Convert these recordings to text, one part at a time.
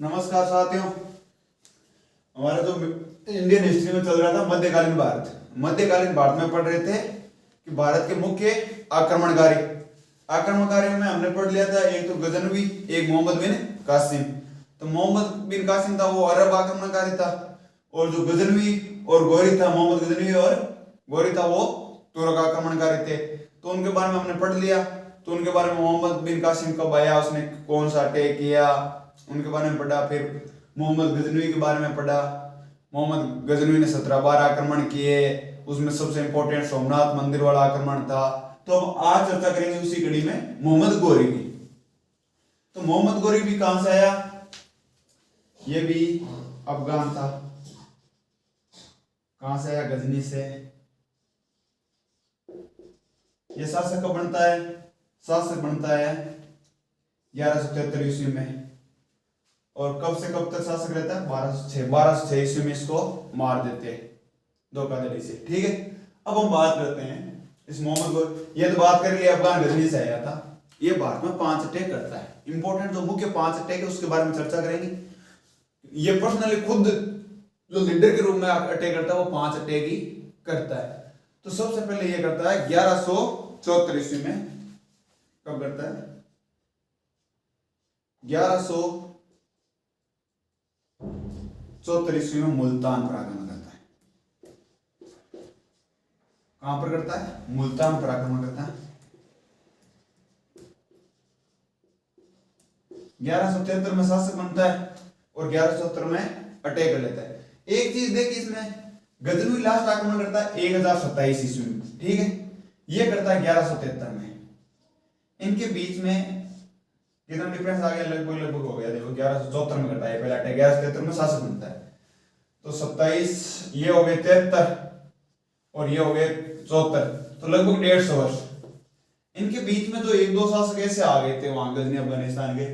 नमस्कार साथियों। हमारा जो इंडियन हिस्ट्री में चल रहा था मध्यकालीन भारत में पढ़ रहे थे कि भारत के मुख्य आक्रमणकारी में हमने पढ़ लिया था, एक तो गजनवी, एक मोहम्मद बिन कासिम। तो मोहम्मद बिन कासिम था वो अरब आक्रमणकारी था, और जो गजनवी और गौरी था, मोहम्मद गजनवी और गौरी था, वो तुर्क आक्रमणकारी थे। तो उनके बारे में हमने पढ़ लिया। तो उनके बारे में मोहम्मद बिन कासिम कब आया, उसने कौन सा अटैक किया, उनके बारे में पढ़ा। फिर मोहम्मद गजनवी के बारे में पढ़ा। मोहम्मद गजनवी ने 17 बार आक्रमण किए, उसमें सबसे इंपॉर्टेंट सोमनाथ मंदिर वाला आक्रमण था। तो हम आज चर्चा करेंगे उसी कड़ी में मोहम्मद गौरी की। तो मोहम्मद गौरी भी कहां से आया, ये भी अफगान था। कहां से आया, गजनी से। ये शासक कब बनता है, शासक बनता है 1173 ईस्वी में। और कब से कब तक शासक रहता है, 1206 ईस्वी में इसको मार देते हैं धोखाधड़ी से। ठीक है, अब हम बात करते हैं इस मोहम्मद गौरी। ये तो बात कर लिया अफगान गजनी से आया था। ये भारत में 5 अटैक करता है। इंपॉर्टेंट जो मुख्य 5 अटैक है उसके बारे में चर्चा करेंगे। ये पर्सनली खुद जो लीडर के रूप में अटैक करता है वो 5 अटैक ही करता है। तो सबसे पहले ये करता है 1174 ईस्वी में। कब करता है, 1174 ईस्वी में मुल्तान पर आक्रमण करता है। कहां पर करता है, मुल्तान पर आक्रमण करता है। 1173 में शासक बनता है और 1170 में अटैक कर लेता है। एक चीज देखिए इसमें, गजनवी लास्ट आक्रमण करता है 1027 ईस्वी में। ठीक है, ये करता है 1173 में। इनके बीच में कितना डिफरेंस आ गया, लगभग हो गया। देखो 1174 में करता है पहला अटैक, 1173 में शासक बनता है। तो 27, ये हो गए 73 और ये हो गए 74, तो लगभग 150 वर्ष। इनके बीच में तो 1-2 शासक ऐसे आ गए थे वहां गजनी अफगानिस्तान के।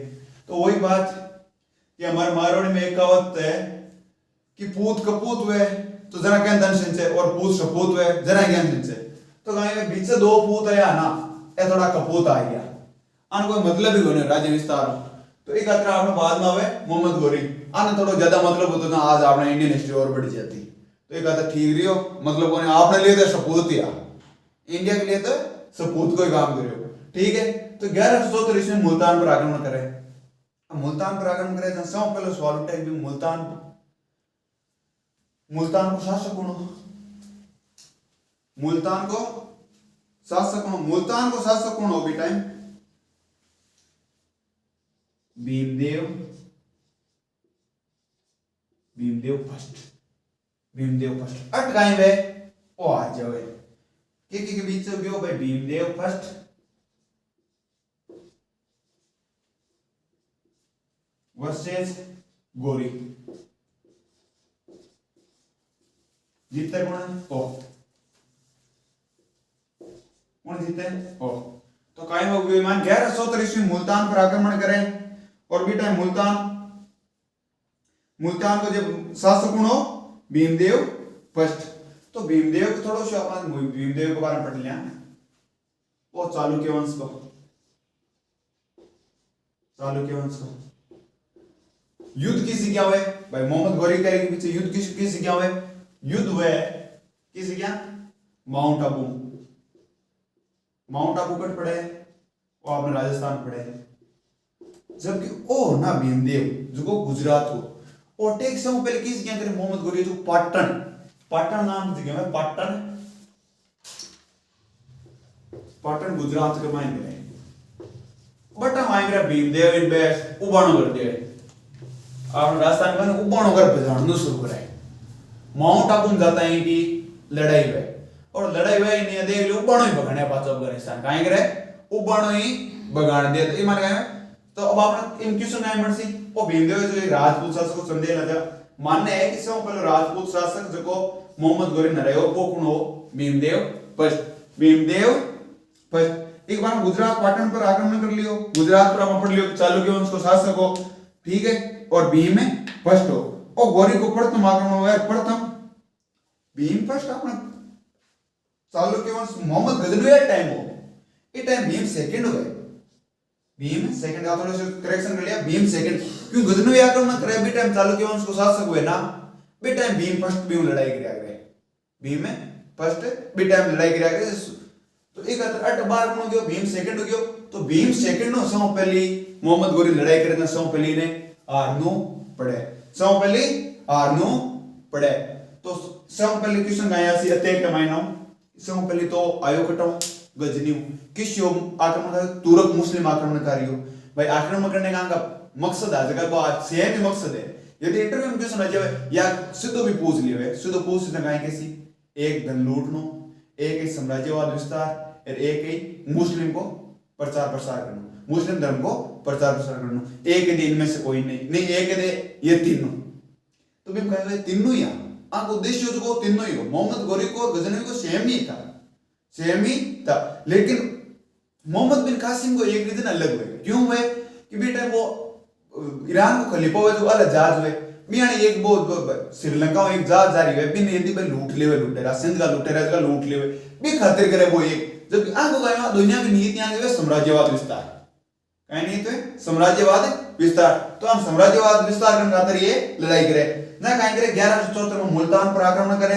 तो वही बात कि हमारे मारवाड़ी में एक कहावत है कि पूत कपूत हुए तो जरा क्या धन सिंचे और पूत सपूत हुए जरा ज्ञान सिंचे। तो कहीं बीच से 2 पूत है ना, ये थोड़ा कपूत आ गया, आने कोई मतलब ही होने राज्य विस्तार। तो एक अत्र आपने बाद में आवे मोहम्मद गौरी, आने थोड़ा ज्यादा मतलब होता ना, आज आपने इंडियन हिस्ट्री और बढ़ जाती। तो एक आता ठीक रही हो, मतलब कोने आपने लिए तो सपूत या इंडिया के लिए तो सपूत को ही काम करो। ठीक है, तो 1174 ईस्वी में मुल्तान पर आक्रमण करे। मुल्तान पर आक्रमण करे तो सब पहले सवाल उठा कि मुल्तान को शासक कौन हो, मुल्तान को शासक कौन हो भी टाइम, भीमदेव फर्स्ट अटकाए वे ओ आ जावे के बीच से गयो भाई भीमदेव फर्स्ट वर्सेस गौरी। जीतते कौन जीते ओ। तो कायम हो गए मान 1174 ईस्वी मुल्तान पर आक्रमण करें। और भी टाइम मुल्तान को जब शासक कौन हो, भीमदेव फर्स्ट। तो भीमदेव को थोड़ा सा अपन भीमदेव के बारे में पढ़ लिया, वो चालुक्य वंश को युद्ध किसी क्या हुए भाई, मोहम्मद गौरी के पीछे युद्ध किसी क्या हुए, युद्ध हुए किसी क्या, माउंट आबू कट पड़े, वो आपने राजस्थान पढ़े। जबकि ओ ना भीमदेव जो गुजरात को और टेक से पहले किस क्या करे मोहम्मद गौरी जो पाटन नाम की जगह में, पाटन गुजरात के मायने में बट मायने भीमदेव इन बेस उबाणो कर दिए। आप राजस्थान में उबाणो कर बजाणनो शुरू करे। माउंट आबू में जाता है कि लड़ाई हुई और लड़ाई हुई नहीं देख लो उबाणो ही भगाने पाछो अफगानिस्तान काहे करे उबाणो ही भगाण दे। तो ये मान गए। तो अब आपने इन क्वेश्चन आए मर्सी वो भीमदेव जो राजपूत शासक को संदेह लगा मानने है कि सब पहले राजपूत शासक जो मोहम्मद गौरी न रहे हो वो कौन हो, भीमदेव फर्स्ट। एक बार गुजरात पाटन पर आक्रमण कर लियो, गुजरात पर आप पढ़ लियो चालुक्य वंश को शासक हो। ठीक है, और भीम फर्स्ट हो और गौरी को प्रथम आक्रमण हुआ, प्रथम भीम फर्स्ट अपना चालुक्य वंश मोहम्मद गजनवी टाइम हो, ये टाइम भीम सेकंड हो गए। भीम सेकंड, आप थोड़ा सा करेक्शन कर लिया, भीम सेकंड क्यों गजनवी आक्रमण करे बी टाइम चालुक्य वंश को शासक हुए ना बी टाइम भीम फर्स्ट भीम लड़ाई किया करे भीम में फर्स्ट बी टाइम लड़ाई किया करे तो एक अट बार कोण गयो भीम सेकंड गयो तो भीम सेकंड नो सौ पहली मोहम्मद गोरी लड़ाई करे ना सौ पहली ने आरनो पड़े सौ पहली आरनो पड़े तो सौ पहली क्वेश्चन गाया सी अटैक के मायनो सौ पहली तो आयो कटो गजनी किस यो आक्रमण तुरक मुस्लिम आक्रमणकारी हो भाई आक्रमण करने का मकसद है जगह बात सेम ही मकसद है यदि इंटरव्यू में क्वेश्चन आ जाए या सीधो भी पूछ लियो सीधो पूछ सीधा गाय कैसी एक धन लूटनो एक ही साम्राज्यवाद विस्तार और एक ही मुस्लिम को प्रचार प्रसार करना मुस्लिम धर्म को प्रचार प्रसार करना एक ही दिन में से कोई नहीं एक दे ये तीनों तो भी कहे तीनों ही आंख उद्देश्य को तीनों ही हो मोहम्मद गोरी को गजनवी को सेम ही था लेकिन मोहम्मद बिन कासिम को एक रीजन अलग हुए क्यों हुए कि बेटा वो ईरान को खलीफा हुए जो अलग जहाज हुए मियां एक वो श्रीलंका में एक जहाज जारी हुए बिन यदि भाई लूटेरा सिंध का लूटेरा लूट लेवे भी खातिर करे वो एक जबकि आंखों का दुनिया की नीतियां जो है साम्राज्यवाद विस्तार कहीं नहीं तो साम्राज्यवाद विस्तार तो हम साम्राज्यवाद विस्तार करने खातिर ये लड़ाई करे ना कहीं करे 1174 में मुल्तान पर आक्रमण करे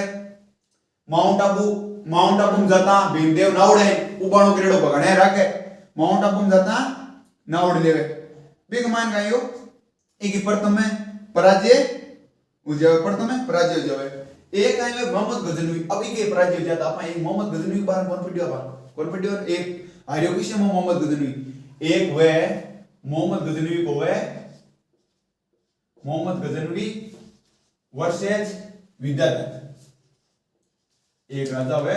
माउंट आबू में जाता भीमदेव नावड़े उबाणो गिरेड़ो भगणे राखे माउंट आबू में जाता नावड़ लेवे बिग मान गायो एक प्रथम में पराजय हो जावे एक आए में मोहम्मद गजनवी अब एक पराजय हो जाता अपन एक मोहम्मद गजनवी के बारे में कौन वीडियो एक आर्यो किसे मोहम्मद गजनवी एक वे मोहम्मद गजनवी को वे मोहम्मद गजनवी वर्सेस विद्याधर एक राजा हुए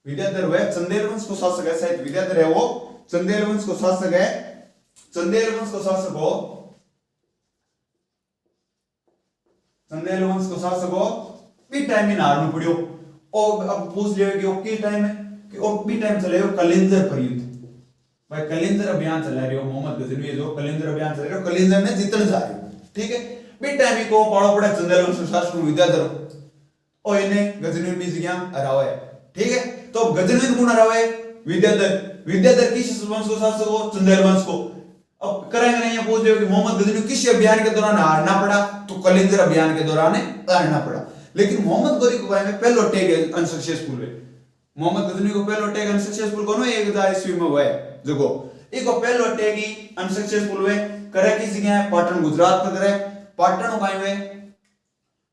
विद्याधर हुए चंदेल वंश को शासक है शायद विद्याधर है वो चंदेल वंश को शासक है चंदेल वंश को शासक हो बी टाइम इन हारनु पड़ियो और अब पूछ लियो कि किस टाइम है कि और बी टाइम चले हो कलिंजर पर युद्ध भाई कलिंजर अभियान चला रहे हो मोहम्मद गजनवी जो कलिंजर अभियान चला रहे हो कलिंजर ने जीतने जा रहे हो ठीक है बी टाइम को पाड़ो पड़ा चंदेल वंश शासक विद्याधर और इन्हें गजनवी भी जगह हरावे ठीक है तो गजनवी कौन हरावे विद्याधर किस वंश को शासक हो चंदेल वंश को अब करेंगे नहीं पूछ रहे हो कि मोहम्मद गजनवी किस अभियान के दौरान हारना पड़ा तो कलिंजर अभियान के दौरान हारना पड़ा लेकिन मोहम्मद गोरी को में पहलो अटैक अनसक्सेसफुल हुए मोहम्मद गजनवी को पहलो अटैक अनसक्सेसफुल कोनो 1000 ईस्वी में हुआ है जगो इको पहलो अटैक ही अनसक्सेसफुल हुए करे किस जगह पाटन गुजरात पर करे पाटन का हुए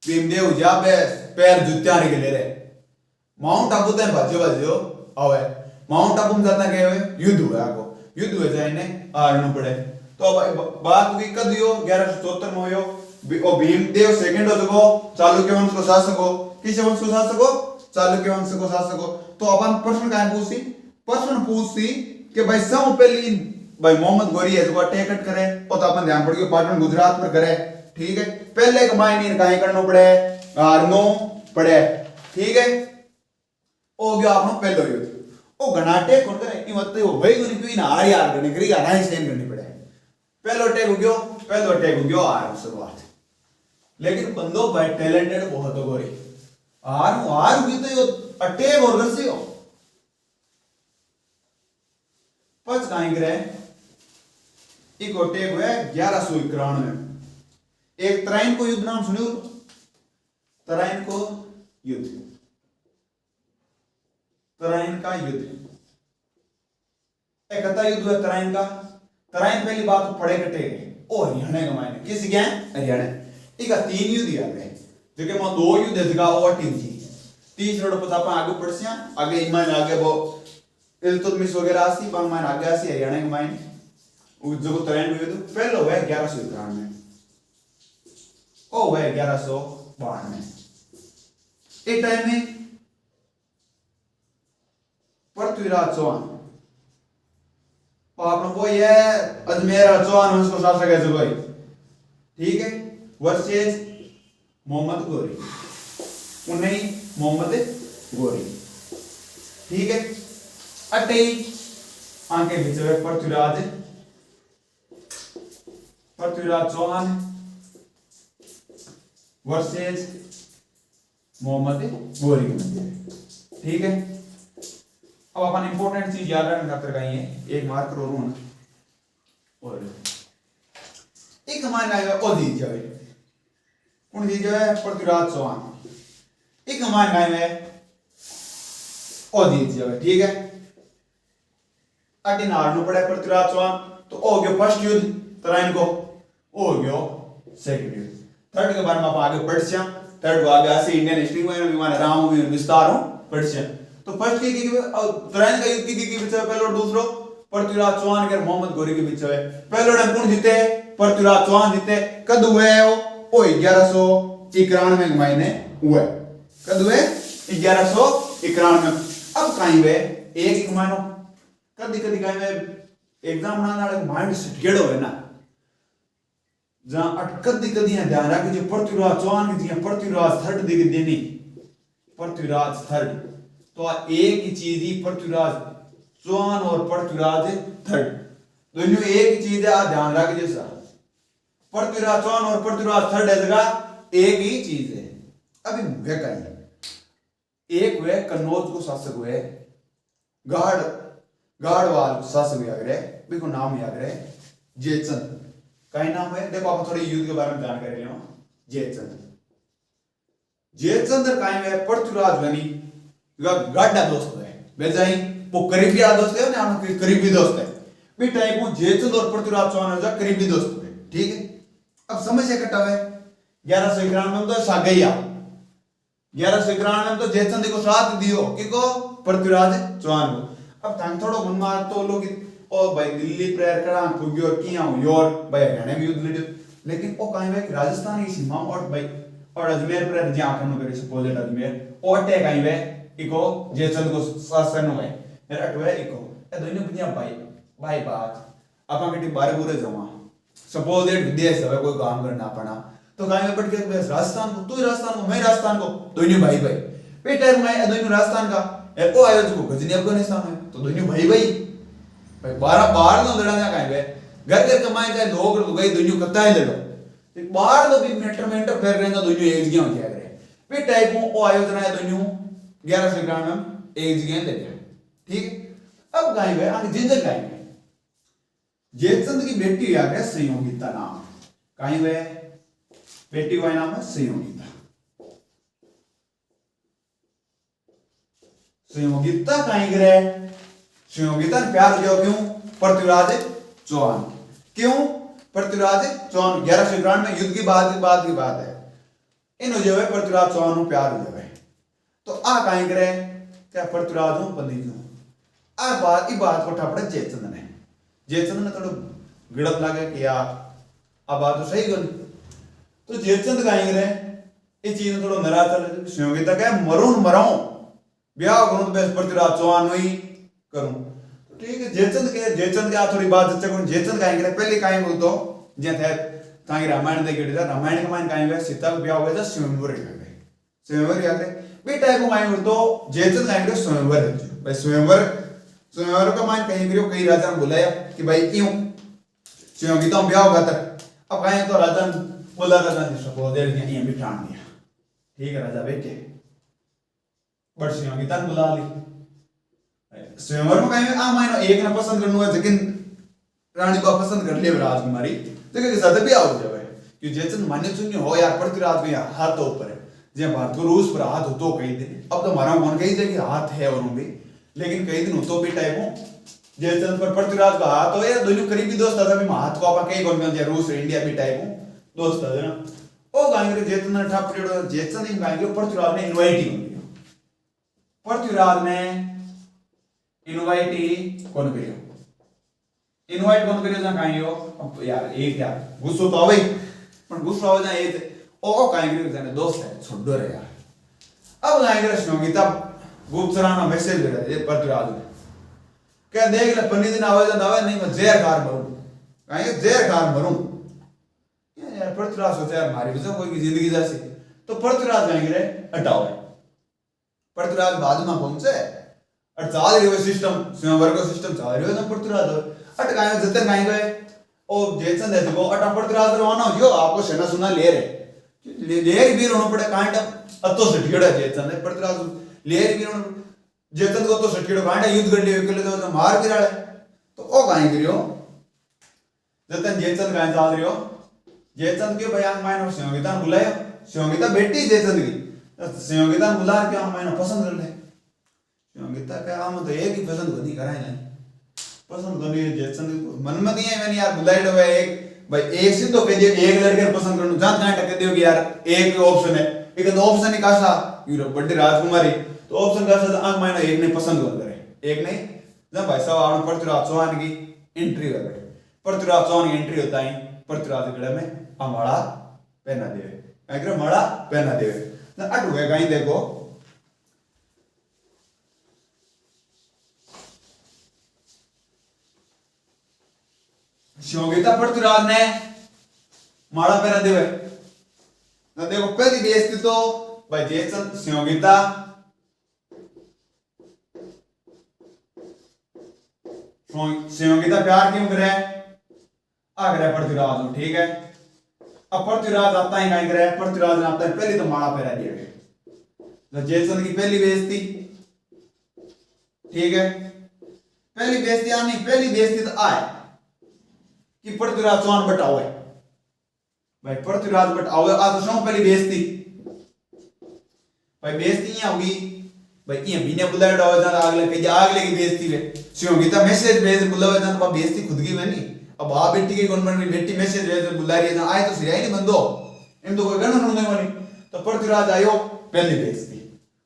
भीमदेव जाबे पैर जुत्या रे ले रे माउंट आबू ते भाजो आवे माउंट आबू में जाता गए युद्ध हुआ को युद्ध हो जाए ने हारना पड़े तो अब बात हुई कद यो 1174 में हुयो ओ भीमदेव सेकंड हो जगो चालुक्य वंश को शासक हो किस वंश को शासक हो चालुक्य वंश को शासक हो तो अपन प्रश्न पूछी कि भाई सब पहली भाई मोहम्मद गोरी है जो अटैक करे और तो अपन ध्यान पड़ गयो पाटन गुजरात पर करे ठीक है पहले कमाई काहे करनो पड़े हारनो पड़े ठीक है ओ गयो आपनो पहलो युद्ध ओ घनाटे कोन करे ई मत हो भाई गुनी पी ना हार यार करने करी गाना ही सेम करनी पड़े पहलो अटैक हो गयो हार शुरुआत लेकिन बंदो भाई टैलेंटेड बहुत हो गोरी हार हुई तो यो अटैक और कर से हो पच काहे करे एक अटैक हुआ 1191 में एक तराइन को युद्ध नाम सुनियो तराइन को युद्ध तराइन का युद्ध एक कथा युद्ध हुआ तराइन का तराइन पहली बात तो पड़े कटे ओ हरियाणा का मायने किस गया हरियाणा इका 3 युद्ध याद है जो कि मैं 2 युद्ध जगह और 3 थी 30 रोड पर अपन आगे पड़सिया आगे ईमान आगे वो इल्तुतमिश वगैरह आसी बंग मान आगे आसी हरियाणा के मायने उस जो तराइन हुए तो पहले हुआ 1191 में ओ हुआ 1192 में एक टाइम में पृथ्वीराज चौहान आप लोग को ये अजमेर चौहान वंश को शासक है जो ठीक है वर्सेस मोहम्मद गोरी उन्हें मोहम्मद गोरी ठीक है अटे आंके बीच पृथ्वीराज चौहान वर्सेस मोहम्मद गोरी ठीक है अब अपन इंपॉर्टेंट चीज याद रखना खातिर है एक मार्कर और एक मान गाय में ओ जीत जावे कौन जीत जावे पृथ्वीराज चौहान एक मान गाय में ओ जीत जावे ठीक है अटी नारनु पड़े पृथ्वीराज चौहान तो ओ गयो फर्स्ट युद्ध तराइन को ओ गयो सेकंड युद्ध थर्ड के बारे में आप आगे पढ़छा थर्ड को आगे ऐसे इंडियन हिस्ट्री में विमान राम में विस्तार हो पढ़छा तो फर्स्ट की तराइन का युद्ध की बीच में पहलो दूसरो पृथ्वीराज चौहान के मोहम्मद गोरी के बीच में पहलो टाइम कौन जीते पृथ्वीराज चौहान जीते कद हुए ओ 1191 में महीने हुए कद हुए 1191 में अब कहीं वे एक मानो कदी कदी कहीं वे एग्जाम बनाने वाले माइंड से टेढ़ो है ना जहां कदी कदी ध्यान रख जो पृथ्वीराज चौहान की पृथ्वीराज थर्ड दी देनी पृथ्वीराज थर्ड तो एक ही चीज ही पृथ्वीराज चौहान और पृथ्वीराज थर्ड दोनों एक ही चीज है ध्यान रख जैसा पृथ्वीराज चौहान और पृथ्वीराज थर्ड है जगह एक ही चीज है अभी वे कहीं एक वे कन्नौज को शासक हुए गाढ़वाल शासक याद रहे बिल्कुल नाम याद रहे जयचंद कहीं नाम है देखो आप थोड़ी युद्ध के बारे में जानकारी ले जयचंद जयचंद कहीं में पृथ्वीराज बनी गाढ़ा दोस्त है बेजाई वो करीबी दोस्त है ना करीबी दोस्त है भी टाइप वो जयचंद और पृथ्वीराज चौहान है करीबी दोस्त है ठीक है अब समस्या कटा है 1191 में तो सागैया 1191 में तो जयचंद को साथ दियो किको पृथ्वीराज चौहान को अब तांग थोड़ो मन मार तो लोग ओ भाई दिल्ली प्रेयर करा फुगियो किया योर भाई हरियाणा में युद्ध लड़ो लेकिन ओ कहीं वे राजस्थान की सीमा और भाई और अजमेर प्रेयर जे आक्रमण करे सपोज अजमेर ओ अटैक कहीं वे इको जयचंद को शासन हुए फिर अटवे इको ए दोनों दुनिया भाई बात अपन के बारे बुरे जमा सपोज दैट विदेश है कोई काम करना पड़ा तो कहीं में बैठ के राजस्थान को तू राजस्थान को मैं राजस्थान को दोनों भाई वे टाइम में दोनों राजस्थान का एको आयोज को गजनी अफगानिस्तान में तो दोनों भाई भाई 12 नो लड़ाना कहीं वे घर कमाए चाहे लोग गई दोनों कत्ता है लड़ो बाहर तो भी मीटर में इंटरफेयर रहेगा दोनों एक जगह हो जाएगा वे टाइप वो आयोजना है दोनों 1191 में एक जगह ले जाए ठीक है अब कहीं वे आगे जिंदर कहीं वे जयचंद की बेटी याद है संयोगिता नाम कहीं वे बेटी का नाम है संयोगिता संयोगिता कहीं गिरे संयोगिता ने प्यार किया क्यों पृथ्वीराज चौहान क्यों पृथ्वीराज चौहान 1191 में युद्ध की बात है इन जो है पृथ्वीराज चौहान को प्यार हो जाए तो आ कहीं करे क्या पृथ्वीराज हूं पंडित हूं आ बात को ठपड़े जयचंद ने थोड़ा गिड़प लगे कि यार अब बात तो सही गल तो जयचंद कहीं करे ये चीज थोड़ा नाराज चल संयोगिता क्या मरून मराऊं ब्याह करूं तो बस पृथ्वीराज चौहान ही करूं तो ठीक है जयचंद के थोड़ी बात अच्छा करूं जयचंद कहीं करे पहले कहीं बोल तो जे थे ताकि रामायण देख के रामायण के मान कहीं वे सीता का ब्याह हुआ था स्वयंवर याद है बे टाइप को कहीं बोल तो जयचंद कहीं करे स्वयंवर भाई स्वयंवर का मान कहीं करियो कई राजा ने बुलाया कि भाई क्यों संयोगिता में ब्याह होगा तक अब कहीं तो राजा बोला राजा ने सपोज देर ये बिठान दिया ठीक है राजा बैठे बट संयोगिता ने बुला ली स्वयंवर में कहीं आ मायनो एक ने पसंद करनु है लेकिन रानी को पसंद कर ले राजकुमारी तो के साथ भी आओ जावे कि जयचंद मान्य शून्य हो यार पृथ्वीराज के हाथ तो ऊपर है जे भारत को रूस पर हाथ हो तो कई दिन अब तो हमारा कौन कही जाए कि हाथ है और भी लेकिन कई दिन हो तो भी टाइप हो जयचंद पर पृथ्वीराज का हाथ हो यार दोनों करीबी दोस्त था भी हाथ को आप कई कौन कौन रूस और इंडिया भी टाइप हो दोस्त था ना ओ गांगरे जयचंद ने ठाप पड़ो जयचंद इन गांगरे पृथ्वीराज ने इनवाइट ही पृथ्वीराज ने इनवाइट कौन करियो इनवाइट कौन करियो ना काई हो यार एक यार गुस्सो तो आवे पण गुस्सो आवे ना ए ओ काई करियो जाने दोस्त है छोड़ रे यार अब गांगरे संयोगिता गुप्तराना मैसेज दे रहे पृथ्वीराज ने क्या देख ले पंडित ने आवाज दावे नहीं मैं जहर खार मरूं काई जहर खार मरूं यार पृथ्वीराज सोचा यार मारी वजह कोई की जिंदगी जैसी तो पृथ्वीराज गांगरे हटाओ पृथ्वीराज बाद में पहुंचे और चाल रही सिस्टम स्वयंवर का सिस्टम चाल रही है ना पृथ्वीराज अटकाए जतर काई गए ओ जयचंद है देखो अटा पृथ्वीराज रवाना हो जो आपको सेना सुना ले रहे भी रोना पड़े कांटा अतो से ढीड़ा जयचंद है पृथ्वीराज ले भी रोना जयचंद को तो सटकीड़ो कांटा युद्ध कर लिए अकेले तो मार गिराड़े तो ओ काई करियो जतन जयचंद काई चाल रही हो जयचंद के बयान मायनो संयोगिता बुलायो, संयोगिता बेटी जयचंद की, संयोगिता बुला के हम मायनो पसंद कर ले। संयोगिता का हम तो एक ही पसंद नहीं कराए नहीं, पसंद करनी है जयचंद मन में नहीं है। मैंने यार बुलाई लो एक भाई एक से तो कह दियो एक लड़के पसंद करूं जान कहां टक्कर दियो कि यार एक ऑप्शन है, एक तो ऑप्शन ही कासा यूरोप बड़ी राजकुमारी तो ऑप्शन कासा आंख मायनो एक ने पसंद कर करे, एक नहीं जब भाई साहब आपने पृथ्वीराज चौहान की एंट्री कर बैठे, पृथ्वीराज चौहान की एंट्री होता है पृथ्वीराज के गले में माला पहना देवे, अगर माला पहना देवे ना अट हुए कहीं देखो संयोगिता पृथ्वीराज ने माला पहना देवे ना। देखो पहली बेइज्जती तो भाई जयचंद संयोगिता संयोगिता प्यार क्यों करे आगरा पृथ्वीराज, ठीक है। अब पृथ्वीराज आता है कहीं करे, पृथ्वीराज ने आता है पहले तो माला पहना दिया गया तो जयचंद की पहली बेइज्जती, ठीक है। पहली बेइज्जती आनी, पहली बेइज्जती तो आए कि पृथ्वीराज चौहान बटाओ है भाई, पृथ्वीराज बटाओ है आ तो शौक पहली बेइज्जती भाई, बेइज्जती यहाँ होगी भाई ये बिना बुलाए डाओ जाना अगले कहीं अगले की बेइज्जती है। संयोगिता मैसेज भेज बुलावे जाना तो बेइज्जती खुद की बनी। अब आ बेटी की कौन बन रही, बेटी मैसेज भेज बुला रही है ना, आए तो सिरा ही नहीं बंदो इन तो कोई गणना सुनने वाली। तो पृथ्वीराज आयो पहली बेइज्जती,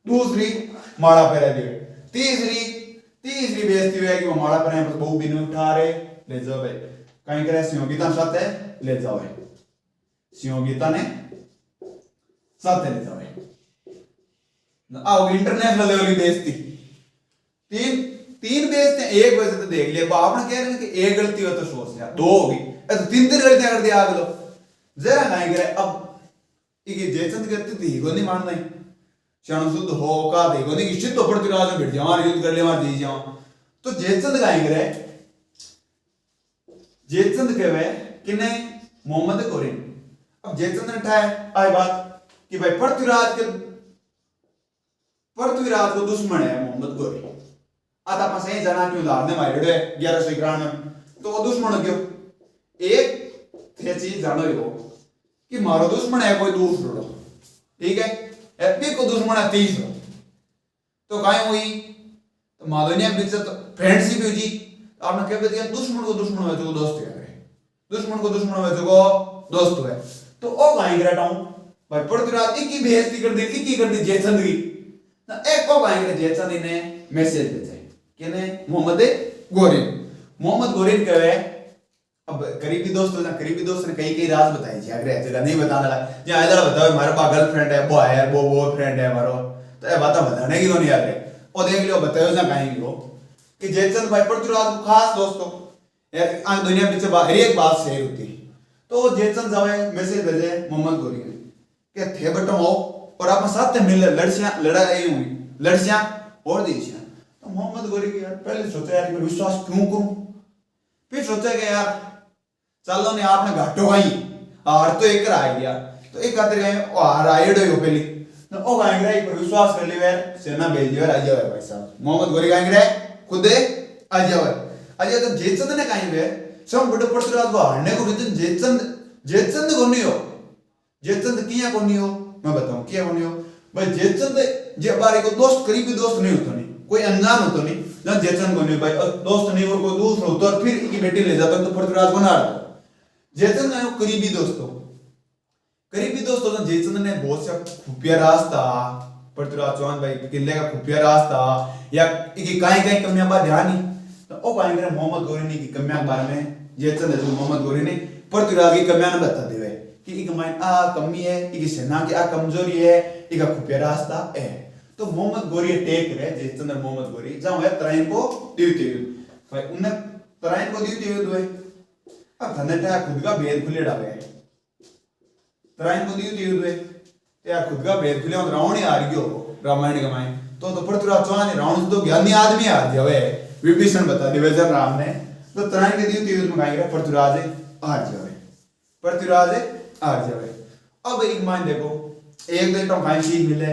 दूसरी माला पहरा दिए, तीसरी बेइज्जती है कि वो माला पहने बस बहु बिन उठा रहे ले जाओ भाई कहीं करे संयोगिता साथ है ले जाओ है, संयोगिता ने साथ ले जाओ है आओ इंटरनेशनल लेवल की बेइज्जती। तीन बेइज्जती एक वजह तो देख लिया आपने कह रहे हैं कि एक गलती हो तो सोच यार दो होगी तो तीन गलतियां कर दिया आग लो जरा नहीं करे। अब ये जयचंद कहते थी को नहीं मानना है क्षण शुद्ध हो का देखो नहीं निश्चित तो पृथ्वीराज में बैठ जाओ युद्ध कर ले मार जी जाओ तो जयचंद का करे, जयचंद कहे कि नहीं मोहम्मद गोरी। अब जयचंद ने ठाए आई बात कि भाई पृथ्वीराज को दुश्मन है मोहम्मद गोरी, आता पास ही जना क्यों लारने मारे 1191 में तो वो दुश्मन क्यों एक थे चीज जानो हो कि मारो दुश्मन है कोई दूसरो, ठीक है। एपी को दुश्मन है तीसरो तो काहे हुई तो मालूनिया बीच तो फ्रेंडशिप हुई जी आपने कह दिया दुश्मन को दुश्मन है जो दोस्त है, दुश्मन को दुश्मन है जो दोस्त है तो ओ काहे गिराटाऊं भाई पृथ्वीराज की बेइज्जती कर दी जयचंद की ना एक को काहे जयचंद ने मैसेज भेजा केने मोहम्मद गोरी कहे। अब करीबी दोस्त ने कई राज बताई जी अगर जगह नहीं बताने लगा जी इधर बताओ हमारे पास गर्लफ्रेंड है वो है वो फ्रेंड है हमारो तो ये बात बताने की तो नहीं आगे और देख लियो बताओ ना कहीं की हो कि जयचंद भाई पृथ्वीराज को खास दोस्तों यार आज दुनिया पीछे हर एक बात सही होती तो जयचंद जावे मैसेज भेजे मोहम्मद गोरी ने कि थे बटो हो और आप साथ मिल लड़ाई हुई लड़सियां और देशियां तो मोहम्मद गोरी की यार पहले सोचा यार विश्वास क्यों करूं, फिर सोचा कि यार चलो ने आपने घाटो खाई हार तो एक आ गया तो एक खातिर गए ओ हार आएडो हो पहली तो ओ गांग रे पर विश्वास कर लियो यार सेना भेज दियो आ जाओ भाई साहब मोहम्मद गोरी गांग रे खुद आ जाओ तो जयचंद ने कहीं वे सब बड़े पृथ्वीराज को हारने को रीजन जयचंद को नहीं हो, जयचंद किया को नहीं हो मैं बताऊं क्या को नहीं हो भाई जयचंद जे बारे को दोस्त करीबी दोस्त नहीं होता नहीं कोई अनजान होता नहीं ना जयचंद को नहीं भाई दोस्त नहीं और कोई दूसरा होता और फिर की बेटी ले जाता तो पृथ्वीराज को ना जयचंद ने करीबी दोस्तों तो जयचंद ने बहुत सा खुफिया रास्ता पृथ्वीराज चौहान भाई किले का खुफिया रास्ता या की कहीं कमियां बात ध्यान नहीं तो ओ कहीं करे मोहम्मद गोरी ने की कमियां के बारे में जयचंद जो मोहम्मद गोरी ने पृथ्वीराज की कमियां न बता देवे कि एक माइन आ कमी है की सेना की आ कमजोरी है एक खुफिया रास्ता है तो मोहम्मद गोरी टेक रहे जयचंद मोहम्मद गोरी जाओ है तराइन को दीवते भाई उन्हें तराइन को दीवते हुए अब धनटा खुद का भेद खुले डाले तराइन को दीवते हुए यार खुद का भेद खुले और रावण ही हार गयो रामायण के मायने तो पृथ्वीराज चौहान रावण से तो ज्ञानी आदमी हार गया वे विभीषण बता दिए जब राम ने तो तराइन के दीवते हुए में कहेंगे पृथ्वीराज हार जावे। अब एक मान देखो एक दिन तो खाई चीज मिले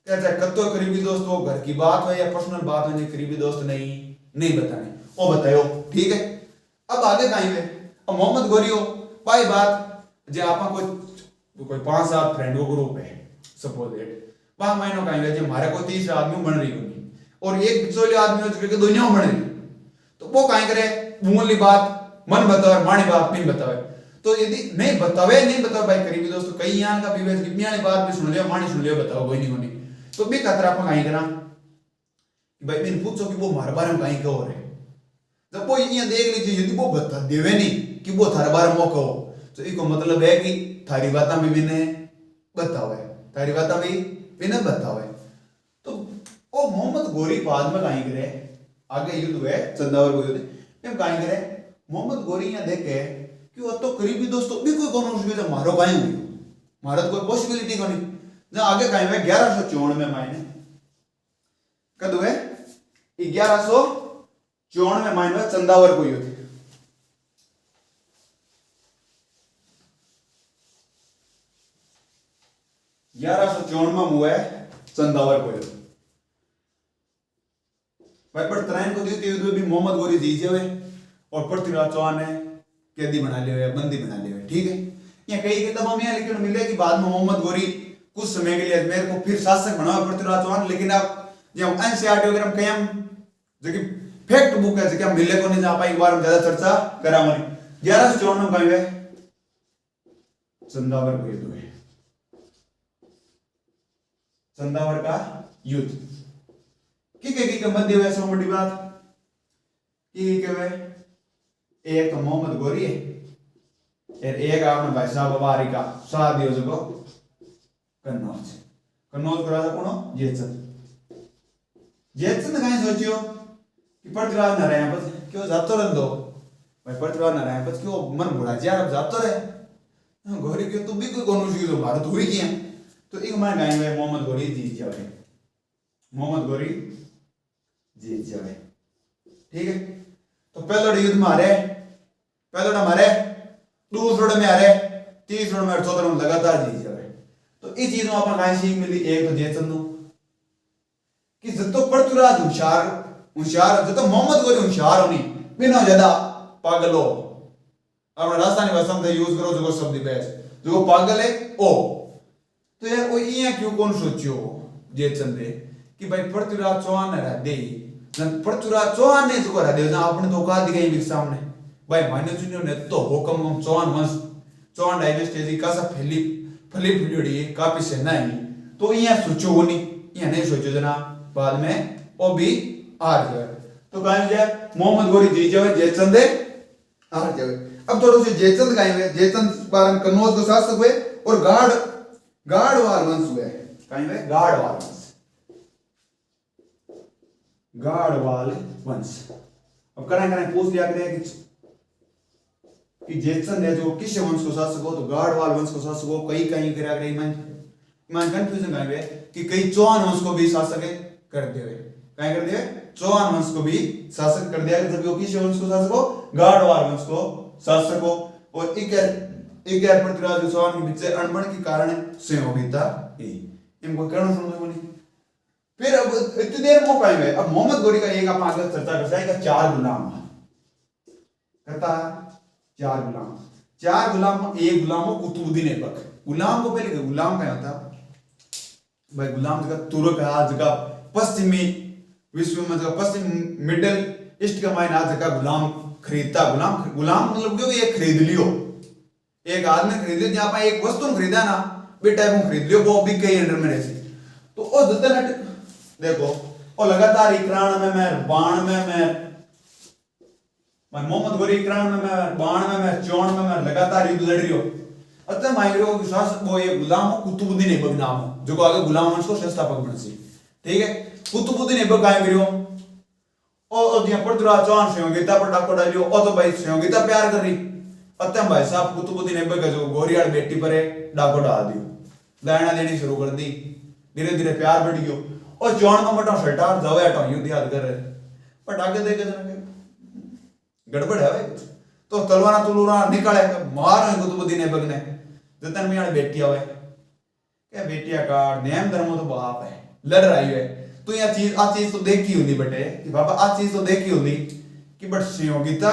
कहता है कत्तो करीबी दोस्त हो घर की बात हो या पर्सनल बात हो करीबी दोस्त नहीं बताने ओ बताओ ठीक है। अब आगे कहीं पे अब मोहम्मद गोरी हो पाई बात जे आपा कोई 5-7 फ्रेंड को ग्रुप है सपोज दैट वहां मायनो कहीं वे जे मारे को 30 आदमी बन रही होगी और एक बिचौले आदमी हो चुके दुनिया बन रही तो वो कहीं करे मूली बात मन बतावे मानी बात नहीं बतावे तो यदि नहीं बतावे भाई करीबी दोस्तों कई यान का विवेक की मियां बात भी सुन लियो मानी सुन लियो बताओ कोई नहीं होनी तो भी खतरा अपन कहीं करा कि भाई मैंने पूछो कि वो हमारे बारे में कहीं कहो रहे जब वो ये देख लीजिए यदि वो बता देवे नहीं कि वो थारे बारे में कहो तो इसको मतलब है कि थारी बातें भी मैंने बतावे थारी बातें भी मैंने बतावे तो ओ मोहम्मद गोरी बाद में कहीं करे आगे युद्ध हुए चंदावर को युद्ध में कहीं करे मोहम्मद गोरी यहाँ देखे कि वो तो करीबी दोस्तों भी कोई कौन उसके मारो कहीं हुई मारो कोई पॉसिबिलिटी को नहीं जहाँ आगे कहीं हुए 1154 में मायने कद हुए 1154 में मायने हुए चंदावर को युद्ध 1154 में हुआ है चंदावर को युद्ध भाई पर त्रैन को द्वितीय युद्ध में भी मोहम्मद गोरी जीते हुए और पृथ्वीराज चौहान ने कैदी बना लिए हुए बंदी बना लिए हुए ठीक है यहाँ कई किताबों में लिखने मिले कि बाद में मोहम्मद गोरी कुछ समय के लिए अजमेर को फिर शासक बना पृथ्वीराज चौहान लेकिन अब जब एनसीईआरटी वगैरह में कयम जो कि फैक्ट बुक है जो कि मिले को नहीं जा पाई बार में ज्यादा चर्चा करा मनी 1154 में कहीं हुए चंदावर को युद्ध हुए चंदावर का युद्ध की मध्य हुए सो बड़ी बात की हुए एक तो मोहम्मद गोरी है और एक आपने भाई साहब बारी का साथ दियो जो कन्नौज कन्नौज को राजा कौन जयचंद कहीं सोचियो कि पृथ्वीराज न रहे बस क्यों जातो रह दो भाई पृथ्वीराज न रहे बस क्यों मन बुढ़ा यार अब जातो रहे गोरी के तू भी कोई कौन सी तो भारत हुई किया तो एक मैं गाय में मोहम्मद गोरी जीत जावे मोहम्मद गोरी जीत जावे ठीक है तो पहले युद्ध में हारे पहले हमारे दूसरे में हारे तीसरे में चौथे में लगातार जीत जावे तो इस चीज में अपन कहीं सीख मिली एक तो जयचंदू कि जब तो पृथ्वीराज होशियार जब तो मोहम्मद गोरी होशियार होनी बिना ज्यादा पागल हो अपने राजस्थानी भाषा में यूज करो जो शब्द बेस जो पागल है ओ तो यार वो ये क्यों कौन सोचियो जयचंद कि भाई पृथ्वीराज चौहान ने रह दे पृथ्वीराज चौहान ने जो रह दे आपने तो कहा दिखाई भी सामने भाई मान्य सुनियो ने तो हुक्म चौहान वंश चौहान डायनेस्टी का सा फैली फुड़ी काफी सेना है तो यहाँ सोचो नहीं यहाँ नहीं सोचो जना बाद में वो भी हार जाए तो कहीं जाए मोहम्मद गोरी जीत जाए जयचंद हार जाए अब थोड़ा सा जयचंद कहीं हुए जयचंद पारन कन्नौज को शासक हुए और गाढ़वाल वंश हुए कहीं हुए गाढ़वाल वंश अब करें पूछ लिया करें कि जयचंद है जो किस वंश को शासक हो तो गाढ़वाल वंश को शासक हो कई कहीं करा गई मन कंफ्यूजन कहीं हुए कि कई चौहान वंश को भी शासक कर दिए कहीं कर दिए चौहान वंश को भी शासक कर दिया जब वो किस वंश को शासक हो गाढ़वाल वंश को शासक हो और एक पृथ्वीराज चौहान के बीच अनबन के कारण संयोगिता इनको कारण सुनने को नहीं फिर अब इतनी देर मौका है अब मोहम्मद गोरी का एक आप आगे चर्चा कर जाएगा चार गुलाम करता चार गुलाम एक गुलाम हो कुतुबुद्दीन ऐबक गुलाम को पहले गुलाम क्या होता भाई गुलाम जगह तुर्क है जगह पश्चिमी विश्व में जगह पश्चिम मिडिल ईस्ट का मायना जगह गुलाम खरीदता गुलाम मतलब क्यों ये खरीद लियो एक आदमी खरीद लियो जहां पर एक वस्तु खरीदा ना बे टाइप में खरीद लियो वो भी कई अंडर में रहती तो ओ जतन देखो और लगातार 91 में मैं 92 में मोहम्मद गोरी 91 में मैं 92 में 54 में मैं लगातार युद्ध लड़ रही हो अतः माइग्रो के शासक वो ये गुलाम कुतुबुद्दीन ऐबक नाम हो जो को आगे गुलाम वंश को संस्थापक बन सी ठीक है कुतुबुद्दीन ऐबक काय करियो और दिया पृथ्वीराज चौहान संयोगिता पर डाको डालियो ओ तो भाई संयोगिता प्यार कर रही अतः भाई साहब कुतुबुद्दीन ऐबक का जो गोरियाड़ बेटी पर डाको डाल दियो दाना देनी शुरू कर दी धीरे धीरे प्यार बढ़ गयो और चौहान का मटा सटार जावे हटो युद्ध याद कर रहे पर आगे देखे जरा गड़बड़ है भाई तो तलवारा तुलवारा निकाले मारो कुतुबुद्दीन ऐबक ने जतन में बेटिया हुए क्या बेटिया का नेम धर्म तो बाप है लड़ रही है तो यह चीज आ चीज तो देखी होनी बटे कि बाबा आ चीज तो देखी होनी कि बट संयोगिता